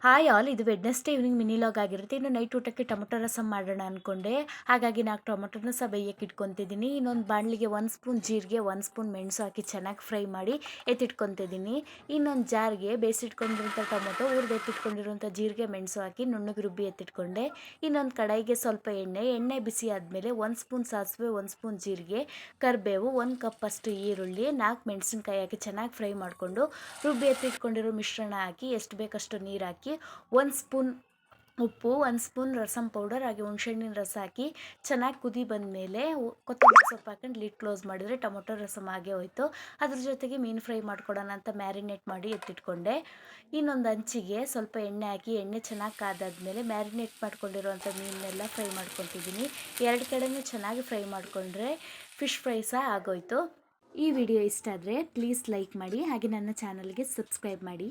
Hi all, ಇದು Wednesday evening mini log ಆಗಿರುತ್ತೆ. ಇನ್ನು ನೈಟ್ ಊಟಕ್ಕೆ ಟೊಮೊಟೊ ರಸಂ ಮಾಡೋಣ ಅಂದ್ಕೊಂಡೆ. ಹಾಗಾಗಿ ನಾನು ಟೊಮೊಟೊನ ಸಹ ಬೇಯಕ್ಕೆ ಇಟ್ಕೊತಿದ್ದೀನಿ. ಇನ್ನೊಂದು ಬಾಣಲಿಗೆ 1 ಸ್ಪೂನ್ ಜೀರಿಗೆ, 1 ಸ್ಪೂನ್ ಮೆಣಸು ಹಾಕಿ ಚೆನ್ನಾಗಿ ಫ್ರೈ ಮಾಡಿ ಎತ್ತಿಟ್ಕೊತಿದ್ದೀನಿ. ಇನ್ನೊಂದು ಜಾರ್ಗೆ ಬೇಯಿಸಿಟ್ಕೊಂಡಿರೋಂಥ ಟೊಮೊಟೊ, ಎತ್ತಿಟ್ಕೊಂಡಿರೋಂಥ ಜೀರಿಗೆ ಮೆಣಸು ಹಾಕಿ ನುಣ್ಣಗೆ ರುಬ್ಬಿ ಎತ್ತಿಟ್ಕೊಂಡೆ. ಇನ್ನೊಂದು ಕಡಾಯಿಗೆ ಸ್ವಲ್ಪ ಎಣ್ಣೆ ಬಿಸಿ ಆದಮೇಲೆ 1 ಸ್ಪೂನ್ ಸಾಸಿವೆ, 1 ಸ್ಪೂನ್ ಜೀರಿಗೆ, ಕರಿಬೇವು, 1 ಕಪ್ ಅಷ್ಟು ಈರುಳ್ಳಿ, 4 ಮೆಣಸಿನ್ಕಾಯಿ ಹಾಕಿ ಚೆನ್ನಾಗಿ ಫ್ರೈ ಮಾಡಿಕೊಂಡು ರುಬ್ಬಿ ಎತ್ತಿಟ್ಕೊಂಡಿರೋ ಮಿಶ್ರಣ ಹಾಕಿ ಎಷ್ಟು ಬೇಕಷ್ಟು ನೀರು ಹಾಕಿ 1 ಸ್ಪೂನ್ ಉಪ್ಪು, 1 ಸ್ಪೂನ್ ರಸಂ ಪೌಡರ್ ಹಾಗೆ ಹುಣಸೆಹಣ್ಣಿನ ರಸ ಹಾಕಿ ಚೆನ್ನಾಗಿ ಕುದಿ ಬಂದಮೇಲೆ ಕೊತ್ತಂಬರಿ ಸೊಪ್ಪು ಹಾಕೊಂಡು ಲಿಡ್ ಕ್ಲೋಸ್ ಮಾಡಿದರೆ ಟೊಮೊಟೊ ರಸಂ ಹಾಗೆ ಹೋಯಿತು. ಅದ್ರ ಜೊತೆಗೆ ಮೀನು ಫ್ರೈ ಮಾಡ್ಕೊಡೋಣ ಅಂತ ಮ್ಯಾರಿನೇಟ್ ಮಾಡಿ ಎತ್ತಿಟ್ಕೊಂಡೆ. ಇನ್ನೊಂದು ಹಂಚಿಗೆ ಸ್ವಲ್ಪ ಎಣ್ಣೆ ಹಾಕಿ ಎಣ್ಣೆ ಚೆನ್ನಾಗಿ ಕಾದಾದ್ಮೇಲೆ ಮ್ಯಾರಿನೇಟ್ ಮಾಡ್ಕೊಂಡಿರೋವಂಥ ಮೀನನ್ನೆಲ್ಲ ಫ್ರೈ ಮಾಡ್ಕೊತಿದ್ದೀನಿ. ಎರಡು ಕಡೆನೂ ಚೆನ್ನಾಗಿ ಫ್ರೈ ಮಾಡಿಕೊಂಡ್ರೆ ಫಿಶ್ ಫ್ರೈ ಸಹ ಆಗೋಯ್ತು. ಈ ವಿಡಿಯೋ ಇಷ್ಟ ಆದರೆ ಪ್ಲೀಸ್ ಲೈಕ್ ಮಾಡಿ, ಹಾಗೆ ನನ್ನ ಚಾನಲ್ಗೆ ಸಬ್ಸ್ಕ್ರೈಬ್ ಮಾಡಿ.